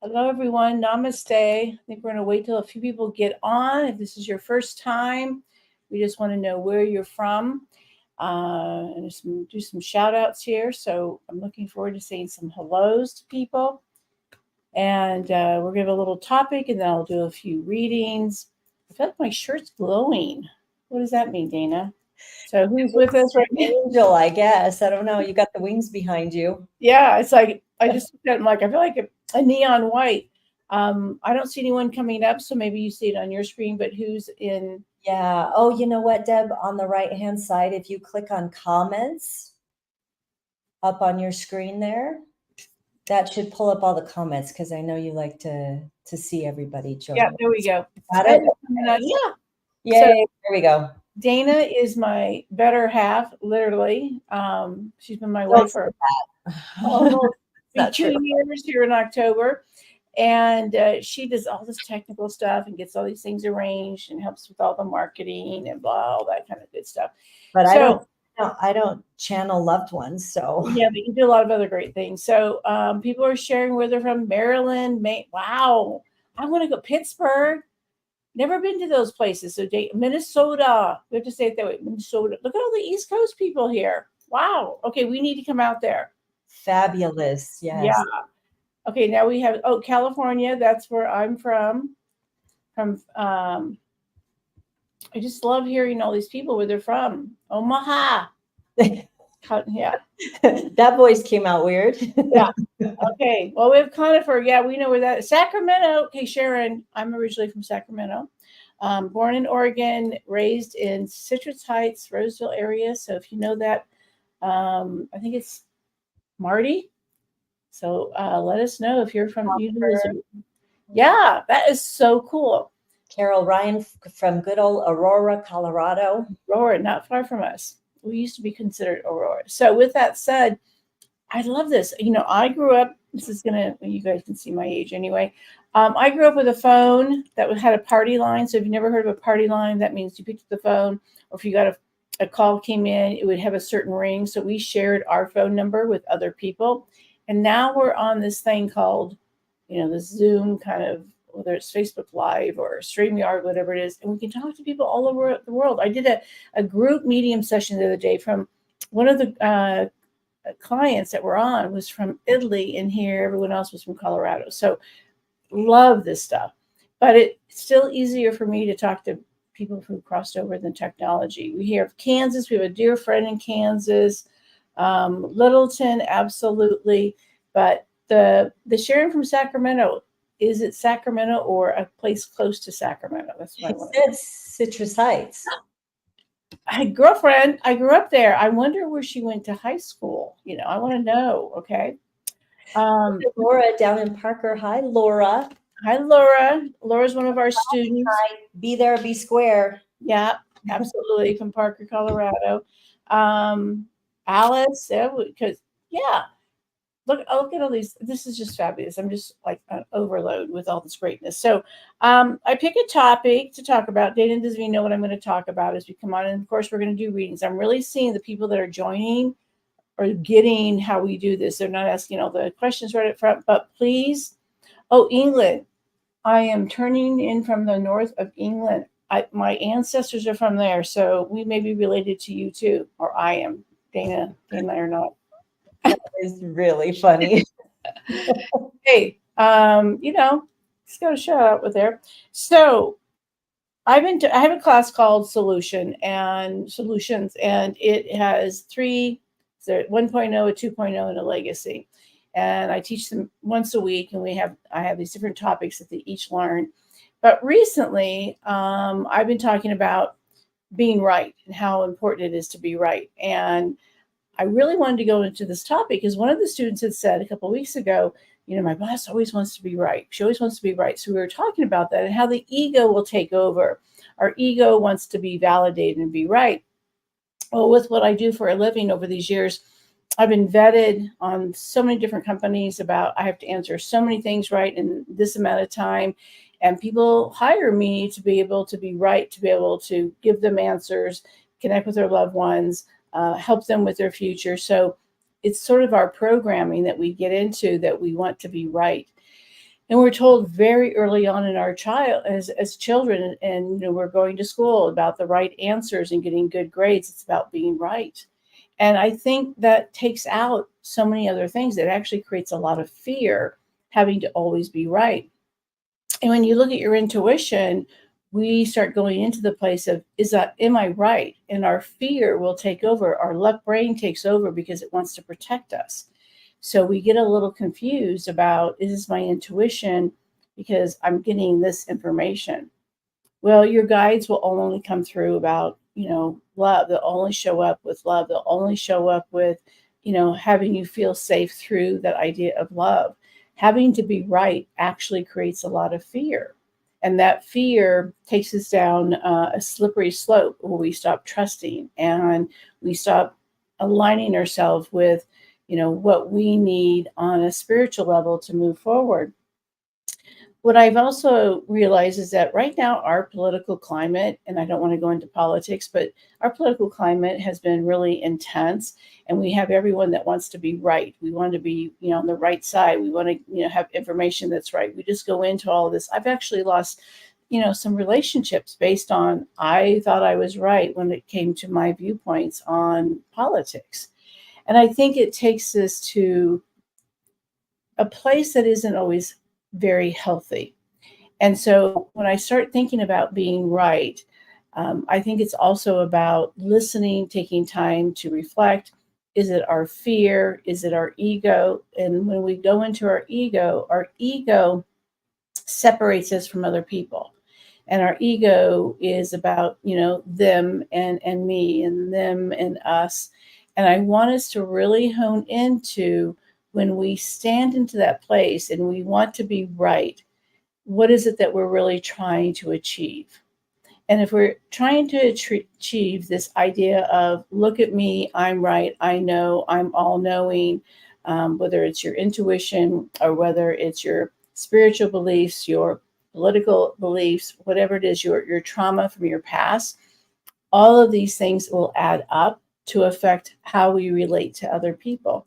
Hello, everyone. Namaste. I think we're going to wait till a few people get on. If this is your first time, we just want to know where you're from and do some shout outs here. So I'm looking forward to saying some hellos to people. And we're going to have a little topic, and then I'll do a few readings. I feel like my shirt's glowing. What does that mean, Dana? So who's with us right now? Angel, I guess. I don't know. You got the wings behind you. Yeah, it's like I just looked at it, I'm like, I feel like a neon white. I don't see anyone coming up, so maybe you see it on your screen, but who's in? Yeah. Oh, you know what, Deb? On the right-hand side, if you click on comments up on your screen there, that should pull up all the comments because I know you like to see everybody join. Yeah, there we go. Got it? Yeah. Yay, so, there we go. Dana is my better half, literally. She's been my wife for almost 2 years here in October. And she does all this technical stuff and gets all these things arranged and helps with all the marketing and blah, all that kind of good stuff. But I don't channel loved ones. So yeah, but you do a lot of other great things. So people are sharing where they're from. Maryland, Maine. Wow, I want to go Pittsburgh. Never been to those places. So Minnesota. We have to say it that way. Minnesota. Look at all the East Coast people here. Wow. Okay, we need to come out there. Fabulous. Yes. Yeah. Okay, now we have California. That's where I'm from. I just love hearing all these people where they're from. Omaha. Yeah. That voice came out weird. Yeah. Okay. Well, we have Conifer. Yeah, we know where that is. Sacramento. Okay, Sharon. I'm originally from Sacramento. Born in Oregon, raised in Citrus Heights, Roseville area. So if you know that, I think it's Marty. So let us know if you're from. Yeah, that is so cool. Carol Ryan from good old Aurora, Colorado. Aurora, not far from us. We used to be considered Aurora. So with that said, I love this. You know, I grew up, this is going to, you guys can see my age anyway. I grew up with a phone that had a party line. So if you've never heard of a party line, that means you picked up the phone, or if you got a call came in, it would have a certain ring. So we shared our phone number with other people. And now we're on this thing called, you know, the Zoom kind of, whether it's Facebook Live or StreamYard, whatever it is, and we can talk to people all over the world. I did a group medium session the other day from one of the clients that were on was from Italy, and here everyone else was from Colorado. So love this stuff, but it's still easier for me to talk to people who crossed over than technology. We hear of Kansas. We have a dear friend in Kansas. Littleton, absolutely. But the sharing from Sacramento, is it Sacramento or a place close to Sacramento? That's what I want. It said Citrus Heights. Girlfriend, I grew up there. I wonder where she went to high school. You know, I want to know. Okay. Laura down in Parker. Hi, Laura. Hi, Laura. Laura's one of our students. Hi. Be there, be square. Yeah, absolutely. From Parker, Colorado. Alice, because look at all these. This is just fabulous. I'm just like an overload with all this greatness. So I pick a topic to talk about. Dana doesn't even know what I'm going to talk about as we come on. And of course, we're going to do readings. I'm really seeing the people that are joining are getting how we do this. They're not asking all the questions right up front, but please. Oh, England. I am turning in from the north of England. My ancestors are from there, so we may be related to you too, or I am. Dana and I are not. That is really funny. Hey, you know, just got a shout out with there. So I have a class called Solutions, and it has 3, 1.0, a 2.0, and a legacy. And I teach them once a week, and I have these different topics that they each learn. But recently, I've been talking about being right and how important it is to be right. And I really wanted to go into this topic because one of the students had said a couple of weeks ago, you know, my boss always wants to be right. She always wants to be right. So we were talking about that and how the ego will take over. Our ego wants to be validated and be right. Well, with what I do for a living over these years, I've been vetted on so many different companies about I have to answer so many things right in this amount of time. And people hire me to be able to be right, to be able to give them answers, connect with their loved ones, help them with their future. So it's sort of our programming that we get into that we want to be right. And we're told very early on in our child as children, and we're going to school about the right answers and getting good grades. It's about being right. And I think that takes out so many other things. It actually creates a lot of fear having to always be right. And when you look at your intuition, we start going into the place of, am I right? And our fear will take over. Our left brain takes over because it wants to protect us. So we get a little confused about, is this my intuition? Because I'm getting this information. Well, your guides will only come through about, love. They'll only show up with love. They'll only show up with, having you feel safe through that idea of love. Having to be right actually creates a lot of fear. And that fear takes us down a slippery slope where we stop trusting and we stop aligning ourselves with, what we need on a spiritual level to move forward. What I've also realized is that right now, our political climate, and I don't want to go into politics, but our political climate has been really intense. And we have everyone that wants to be right. We want to be, on the right side. We want to, have information that's right. We just go into all of this. I've actually lost, some relationships based on I thought I was right when it came to my viewpoints on politics. And I think it takes us to a place that isn't always very healthy. And so when I start thinking about being right, I think it's also about listening, taking time to reflect. Is it our fear? Is it our ego? And when we go into our ego separates us from other people. And our ego is about, them and me and them and us. And I want us to really hone into when we stand into that place and we want to be right, what is it that we're really trying to achieve? And if we're trying to achieve this idea of, look at me, I'm right, I know, I'm all knowing, whether it's your intuition or whether it's your spiritual beliefs, your political beliefs, whatever it is, your trauma from your past, all of these things will add up to affect how we relate to other people.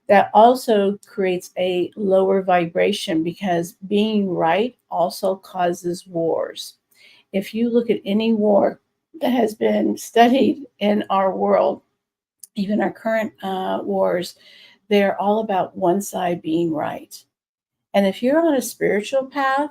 That also creates a lower vibration because being right also causes wars. If you look at any war that has been studied in our world, even our current wars, they're all about one side being right. And if you're on a spiritual path,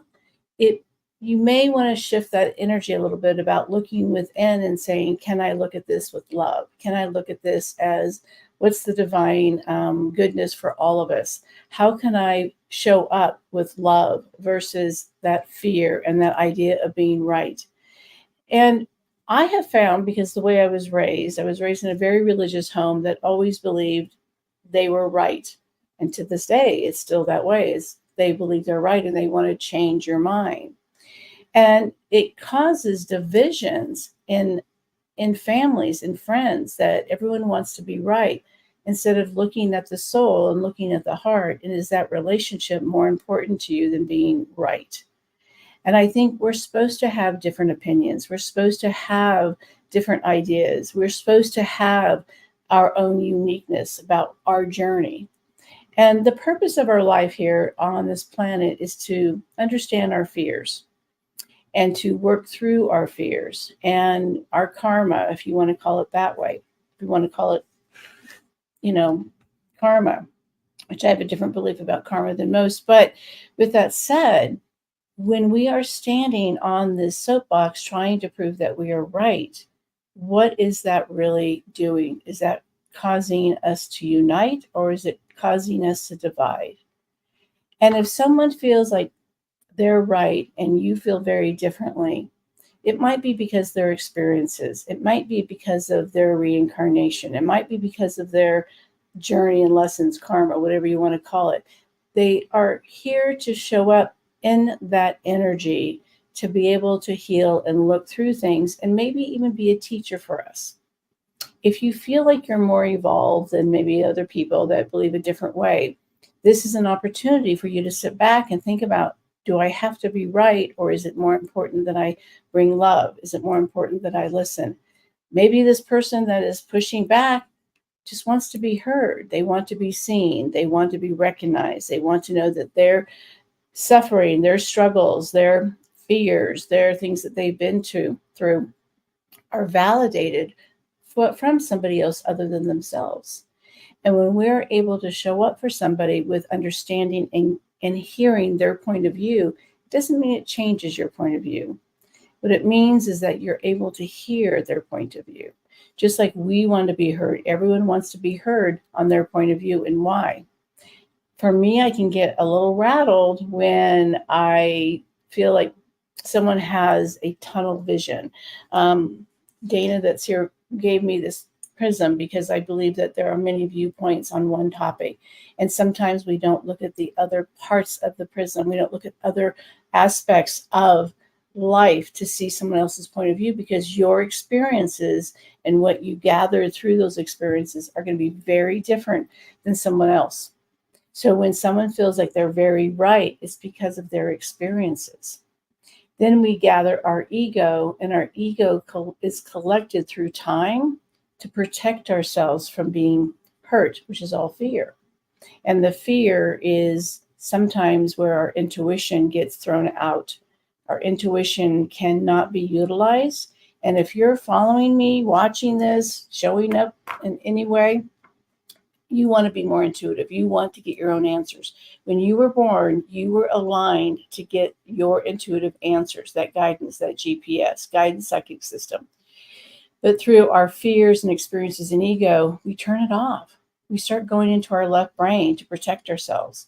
it you may want to shift that energy a little bit about looking within and saying, can I look at this with love? Can I look at this as what's the divine goodness for all of us? How can I show up with love versus that fear and that idea of being right? And I have found, because the way I was raised in a very religious home that always believed they were right. And to this day, it's still that way. Is they believe they're right and they want to change your mind. And it causes divisions in families and friends that everyone wants to be right instead of looking at the soul and looking at the heart. And is that relationship more important to you than being right? And I think we're supposed to have different opinions. We're supposed to have different ideas. We're supposed to have our own uniqueness about our journey. And the purpose of our life here on this planet is to understand our fears and to work through our fears and our karma, if you want to call it that way. If you want to call it, karma, which I have a different belief about karma than most. But with that said, when we are standing on this soapbox trying to prove that we are right, what is that really doing? Is that causing us to unite or is it causing us to divide? And if someone feels like they're right and you feel very differently, it might be because their experiences, it might be because of their reincarnation, it might be because of their journey and lessons, karma, whatever you want to call it. They are here to show up in that energy to be able to heal and look through things and maybe even be a teacher for us. If you feel like you're more evolved than maybe other people that believe a different way, this is an opportunity for you to sit back and think about, do I have to be right? Or is it more important that I bring love? Is it more important that I listen? Maybe this person that is pushing back just wants to be heard. They want to be seen. They want to be recognized. They want to know that their suffering, their struggles, their fears, their things that they've been through are validated from somebody else other than themselves. And when we're able to show up for somebody with understanding and hearing their point of view, it doesn't mean it changes your point of view. What it means is that you're able to hear their point of view. Just like we want to be heard, everyone wants to be heard on their point of view and why. For me, I can get a little rattled when I feel like someone has a tunnel vision. Dana, that's here, gave me this prism because I believe that there are many viewpoints on one topic. And sometimes we don't look at the other parts of the prism. We don't look at other aspects of life to see someone else's point of view, because your experiences and what you gathered through those experiences are going to be very different than someone else. So when someone feels like they're very right, it's because of their experiences. Then we gather our ego, and our ego is collected through time to protect ourselves from being hurt, which is all fear. And the fear is sometimes where our intuition gets thrown out. Our intuition cannot be utilized. And if you're following me, watching this, showing up in any way, you want to be more intuitive. You want to get your own answers. When you were born, you were aligned to get your intuitive answers, that guidance, that GPS, guidance psychic system. But through our fears and experiences and ego, we turn it off. We start going into our left brain to protect ourselves.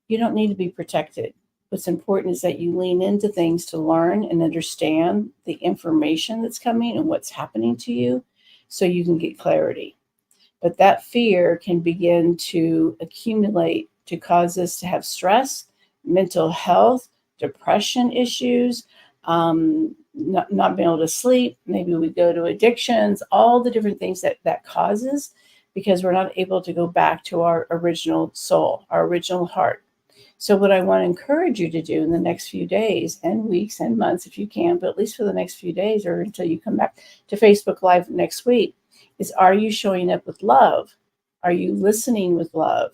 You don't need to be protected. What's important is that you lean into things to learn and understand the information that's coming and what's happening to you so you can get clarity. But that fear can begin to accumulate to cause us to have stress, mental health, depression issues, not being able to sleep. Maybe we go to addictions, all the different things that causes, because we're not able to go back to our original soul, our original heart. So what I want to encourage you to do in the next few days and weeks and months, if you can, but at least for the next few days or until you come back to Facebook Live next week, is, are you showing up with love? Are you listening with love?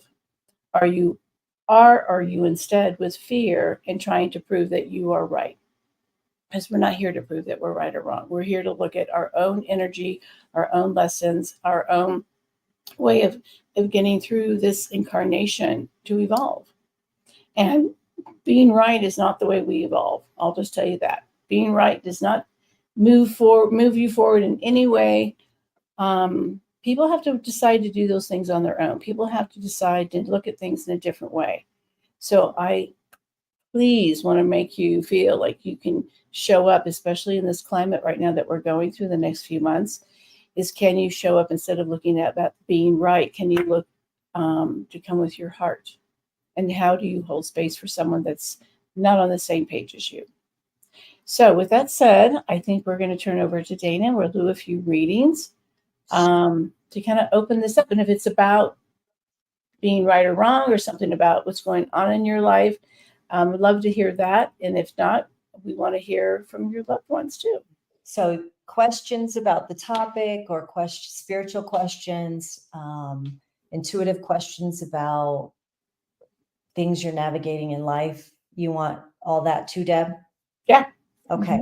Are you instead with fear and trying to prove that you are right? Because we're not here to prove that we're right or wrong. We're here to look at our own energy, our own lessons, our own way of getting through this incarnation to evolve. And being right is not the way we evolve. I'll just tell you that. Being right does not move you forward in any way. People have to decide to do those things on their own. People have to decide to look at things in a different way. So I please want to make you feel like you can show up, especially in this climate right now that we're going through the next few months, is can you show up instead of looking at that being right? Can you look to come with your heart? And how do you hold space for someone that's not on the same page as you? So with that said, I think we're going to turn over to Dana. We'll do a few readings to kind of open this up. And if it's about being right or wrong or something about what's going on in your life, we'd love to hear that. And if not, we want to hear from your loved ones too. So questions about the topic or spiritual questions, intuitive questions about things you're navigating in life. You want all that too, Deb? Yeah. Okay.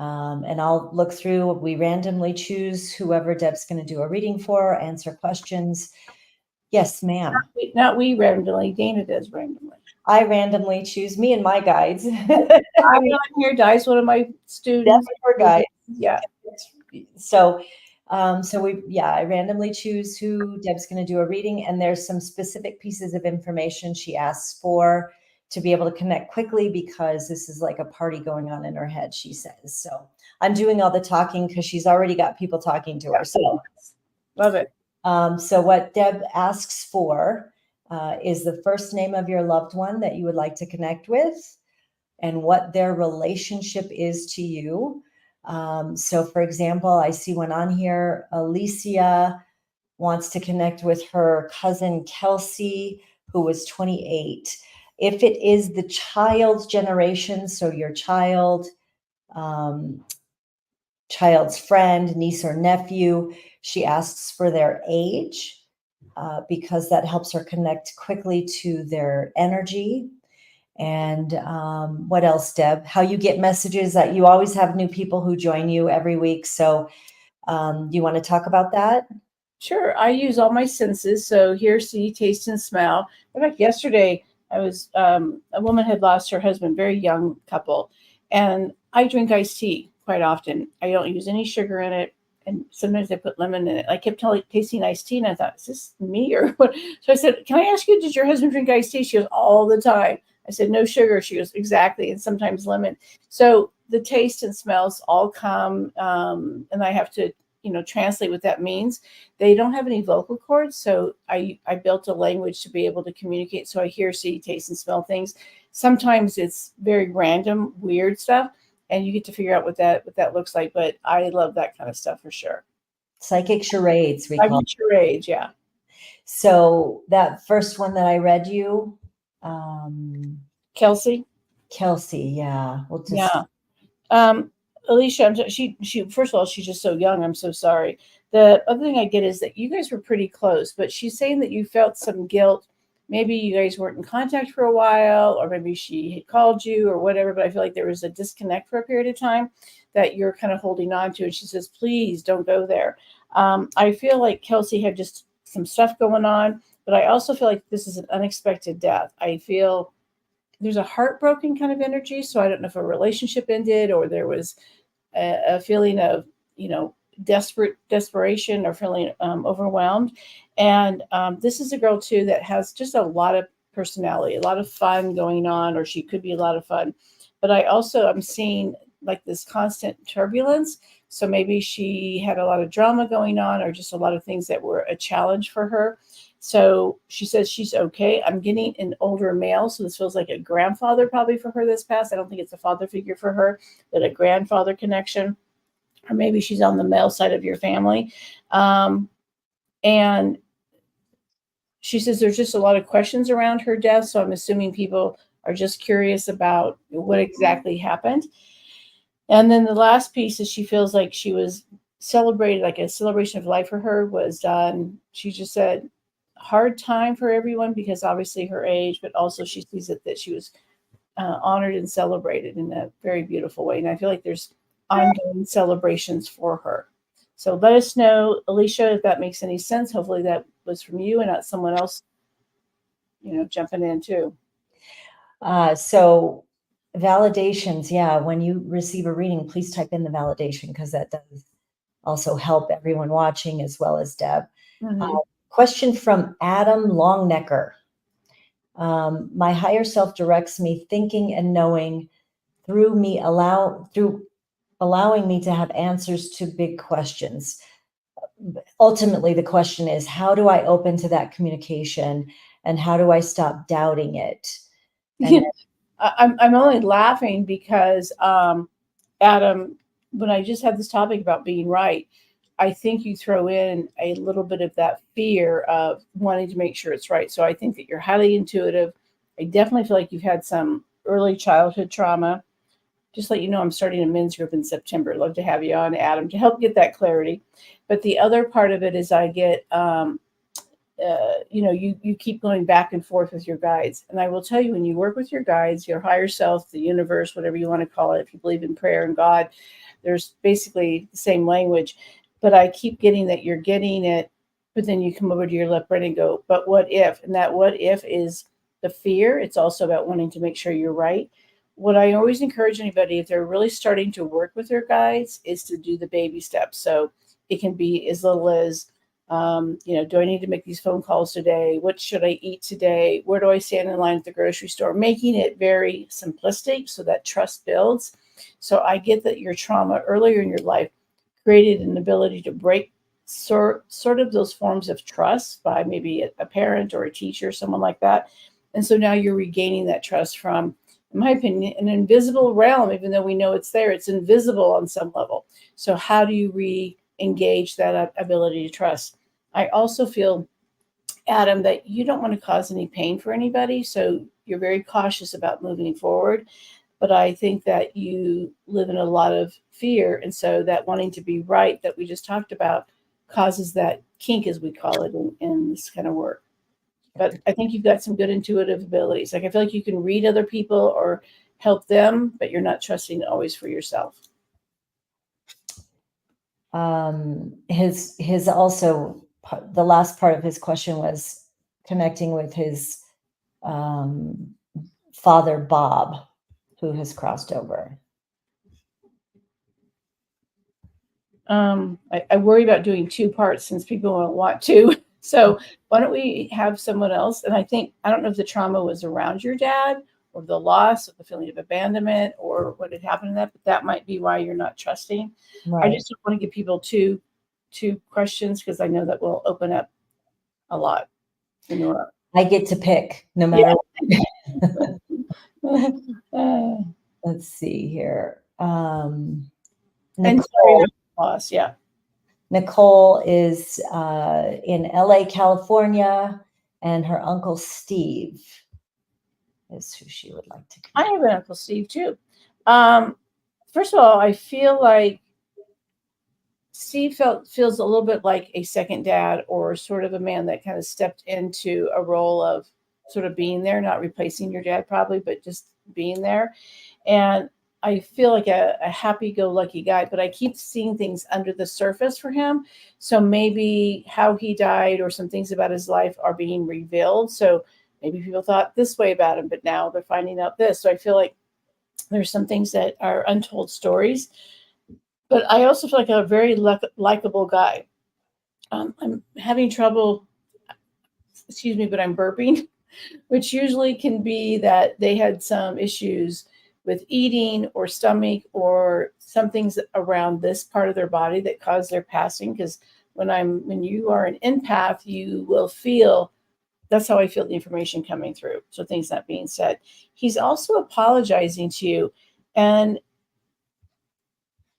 And I'll look through. We randomly choose whoever Deb's going to do a reading for, answer questions. Yes, ma'am. Not we randomly. Dana does randomly. I randomly choose me and my guides. I'm not here. Di's one of my students. That's guides. Yeah. So I randomly choose who Deb's going to do a reading, and there's some specific pieces of information she asks for to be able to connect quickly, because this is like a party going on in her head, she says. So I'm doing all the talking because she's already got people talking to her. So love it. So what Deb asks for is the first name of your loved one that you would like to connect with and what their relationship is to you. So for example, I see one on here, Alicia wants to connect with her cousin Kelsey, who was 28. If it is the child's generation, so your child's friend, niece or nephew, she asks for their age because that helps her connect quickly to their energy. And what else, Deb? How you get messages that you always have new people who join you every week. So you want to talk about that? Sure. I use all my senses. So hear, see, taste, and smell. In fact, yesterday I was a woman had lost her husband, very young couple, and I drink iced tea quite often. I don't use any sugar in it, and sometimes I put lemon in it. I kept tasting iced tea, and I thought, is this me or what? So I said, "Can I ask you, did your husband drink iced tea?" She goes, "All the time." I said, "No sugar." She goes, "Exactly, and sometimes lemon." So the taste and smells all come, and I have to, translate what that means. They don't have any vocal cords, so I built a language to be able to communicate. So I hear, see, taste, and smell things. Sometimes it's very random, weird stuff, and you get to figure out what that looks like. But I love that kind of stuff for sure. Psychic charades, we I call it. reach your age, yeah. So that first one that I read you, Kelsey, Kelsey, yeah. We'll just yeah. Um, Alicia, she first of all, she's just so young. I'm so sorry. The other thing I get is that you guys were pretty close, but she's saying that you felt some guilt. Maybe you guys weren't in contact for a while, or maybe she had called you or whatever, but I feel like there was a disconnect for a period of time that you're kind of holding on to. And she says, please don't go there. I feel like Kelsey had just some stuff going on, but I also feel like this is an unexpected death. I feel there's a heartbroken kind of energy. So I don't know if a relationship ended or there was a feeling of, desperation or feeling overwhelmed. And this is a girl too that has just a lot of personality, a lot of fun going on, or she could be a lot of fun. But I'm seeing like this constant turbulence. So maybe she had a lot of drama going on, or just a lot of things that were a challenge for her. So she says she's okay. I'm getting an older male, so this feels like a grandfather probably for her this past. I don't think it's a father figure for her, but a grandfather connection, or maybe she's on the male side of your family. And she says there's just a lot of questions around her death, so I'm assuming people are just curious about what exactly happened. And then the last piece is she feels like she was celebrated, like a celebration of life for her was done. She just said, hard time for everyone because obviously her age, but also she sees it that she was honored and celebrated in a very beautiful way. And I feel like there's ongoing celebrations for her. So let us know, Alicia, if that makes any sense. Hopefully that was from you and not someone else, jumping in too. so validations, yeah. When you receive a reading, please type in the validation because that does also help everyone watching as well as Deb. Mm-hmm. Question from Adam Longnecker. My higher self directs me thinking and knowing through allowing me to have answers to big questions. Ultimately, the question is, how do I open to that communication and how do I stop doubting it? And I'm only laughing because Adam, when I just had this topic about being right, I think you throw in a little bit of that fear of wanting to make sure it's right. So I think that you're highly intuitive. I definitely feel like you've had some early childhood trauma. Just let you know, I'm starting a men's group in September. Love to have you on, Adam, to help get that clarity. But the other part of it is I get, you keep going back and forth with your guides. And I will tell you, when you work with your guides, your higher self, the universe, whatever you want to call it, if you believe in prayer and God, there's basically the same language. But I keep getting that you're getting it, but then you come over to your left brain and go, but what if? And that what if is the fear. It's also about wanting to make sure you're right. What I always encourage anybody, if they're really starting to work with their guides, is to do the baby steps. So it can be as little as, do I need to make these phone calls today? What should I eat today? Where do I stand in line at the grocery store? Making it very simplistic so that trust builds. So I get that your trauma earlier in your life created an ability to break sort of those forms of trust by maybe a parent or a teacher, someone like that. And so now you're regaining that trust from, in my opinion, an invisible realm. Even though we know it's there, it's invisible on some level. So how do you re-engage that ability to trust? I also feel, Adam, that you don't want to cause any pain for anybody. So you're very cautious about moving forward. But I think that you live in a lot of fear. And so that wanting to be right that we just talked about causes that kink, as we call it, in this kind of work. But I think you've got some good intuitive abilities. Like I feel like you can read other people or help them, but you're not trusting always for yourself. His also, the last part of his question was connecting with his father, Bob, who has crossed over. I worry about doing two parts since people won't want to. So why don't we have someone else? And I don't know if the trauma was around your dad or the loss or the feeling of abandonment or what had happened to that, but that might be why you're not trusting. Right. I just don't want to give people two questions because I know that will open up a lot. I get to pick no matter Yeah. what. Let's see here. And Nicole. sorry about the loss. Yeah. Nicole is in LA, California, and her uncle Steve is who she would like to I connect. have an Uncle Steve too. First of all, I feel like Steve feels a little bit like a second dad or sort of a man that kind of stepped into a role of sort of being there, not replacing your dad probably, but just being there. And I feel like a happy-go-lucky guy, but I keep seeing things under the surface for him. So maybe how he died or some things about his life are being revealed. So maybe people thought this way about him, but now they're finding out this. So I feel like there's some things that are untold stories. But I also feel like a very likable guy. I'm having trouble, excuse me, but I'm burping, which usually can be that they had some issues with eating or stomach or some things around this part of their body that caused their passing. Because when you are an empath, you will feel, that's how I feel the information coming through. So things not being said. He's also apologizing to you. And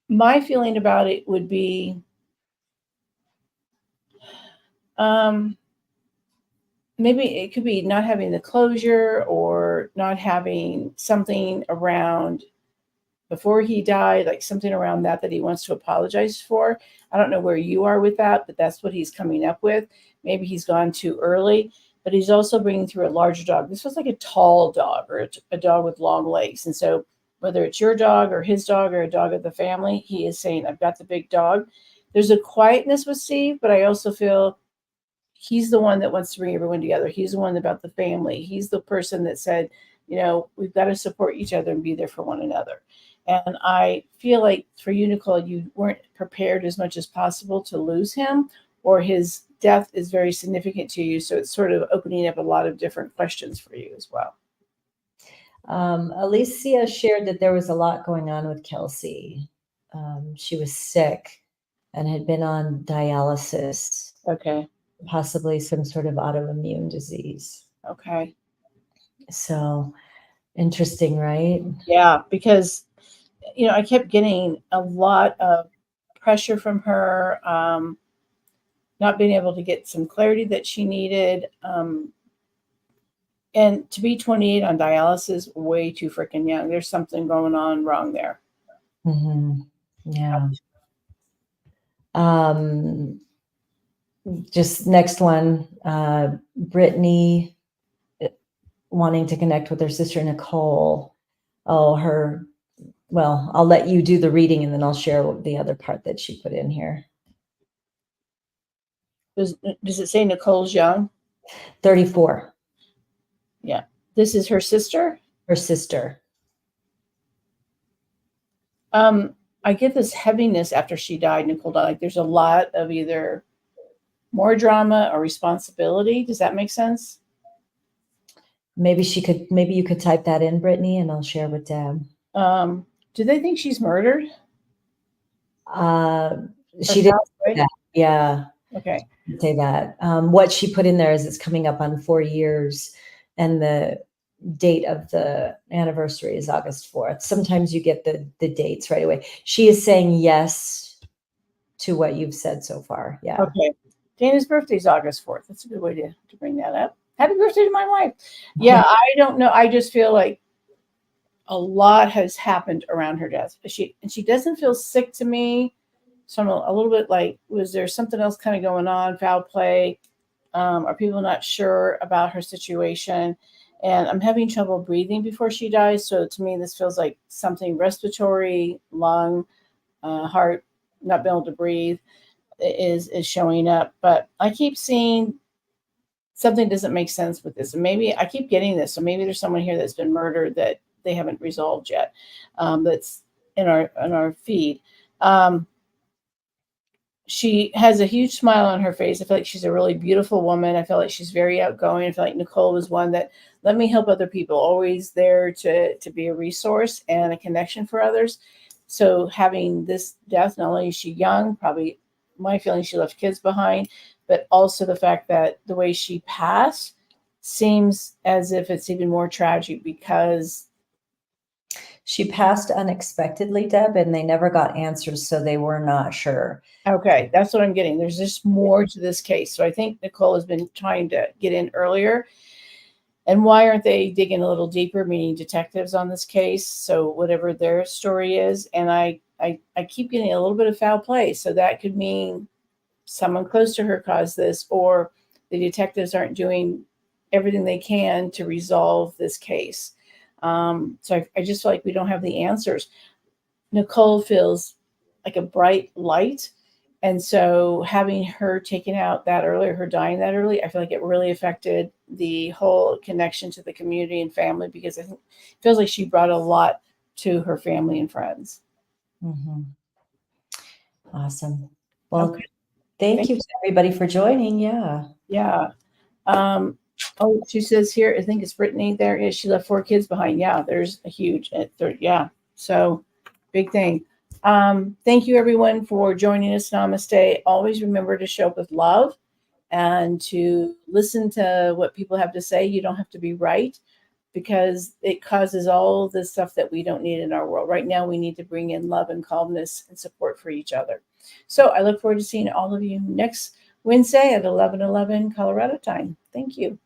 my feeling about it would be, maybe it could be not having the closure or not having something around before he died, like something around that he wants to apologize for. I don't know where you are with that, but that's what he's coming up with. Maybe he's gone too early, but he's also bringing through a larger dog. This was like a tall dog or a dog with long legs. And so whether it's your dog or his dog or a dog of the family, he is saying, I've got the big dog. There's a quietness with Steve, but I also feel he's the one that wants to bring everyone together. He's the one about the family. He's the person that said, we've got to support each other and be there for one another. And I feel like for you, Nicole, you weren't prepared as much as possible to lose him, or his death is very significant to you. So it's sort of opening up a lot of different questions for you as well. Alicia shared that there was a lot going on with Kelsey. She was sick and had been on dialysis. Okay. Possibly some sort of autoimmune disease. Okay. So interesting, right? Yeah, because, I kept getting a lot of pressure from her, not being able to get some clarity that she needed. And to be 28 on dialysis, way too freaking young. There's something going on wrong there. Mm-hmm. Yeah. Just next one, Brittany wanting to connect with her sister Nicole. Well, I'll let you do the reading and then I'll share the other part that she put in here. Does it say Nicole's young? 34. Yeah. This is her sister? Her sister. I get this heaviness after she died, Nicole died. Like there's a lot of either more drama or responsibility. Does that make sense? Maybe you could type that in, Brittany, and I'll share with Deb. Do they think she's murdered? She did that. Yeah. Okay. Say that. What she put in there is it's coming up on 4 years, and the date of the anniversary is August 4th. Sometimes you get the dates right away. She is saying yes to what you've said so far. Yeah. Okay. Dana's birthday is August 4th. That's a good way to bring that up. Happy birthday to my wife. Yeah, I don't know. I just feel like a lot has happened around her death. She doesn't feel sick to me. So I'm a little bit like, was there something else kind of going on? Foul play. Are people not sure about her situation? And I'm having trouble breathing before she dies. So to me, this feels like something respiratory, lung, heart, not being able to breathe is showing up. But I keep seeing something doesn't make sense with this. And maybe I keep getting this. So maybe there's someone here that's been murdered that they haven't resolved yet. That's in our feed. She has a huge smile on her face. I feel like she's a really beautiful woman. I feel like she's very outgoing. I feel like Nicole was one that let me help other people, always there to be a resource and a connection for others. So having this death, not only is she young, probably my feeling she left kids behind, but also the fact that the way she passed seems as if it's even more tragic because she passed unexpectedly, Deb, and they never got answers, so they were not sure. okay, that's what I'm getting. There's just more to this case. So I think Nicole has been trying to get in earlier. And why aren't they digging a little deeper, meaning detectives on this case? So whatever their story is. And I keep getting a little bit of foul play. So that could mean someone close to her caused this, or the detectives aren't doing everything they can to resolve this case. So I just feel like we don't have the answers. Nicole feels like a bright light. And so having her taken out that early, or her dying that early, I feel like it really affected the whole connection to the community and family, because I think it feels like she brought a lot to her family and friends. Mm-hmm. Awesome. Well, Okay. thank you to everybody for joining. Yeah. Yeah. Oh, she says here, I think it's Brittany. There is. She left 4 kids behind. Yeah, there's a huge. Yeah. So big thing. Thank you everyone for joining us. Namaste. Always remember to show up with love and to listen to what people have to say. You don't have to be right, because it causes all this stuff that we don't need in our world. Right now, we need to bring in love and calmness and support for each other. So I look forward to seeing all of you next Wednesday at 11:11 Colorado time. Thank you.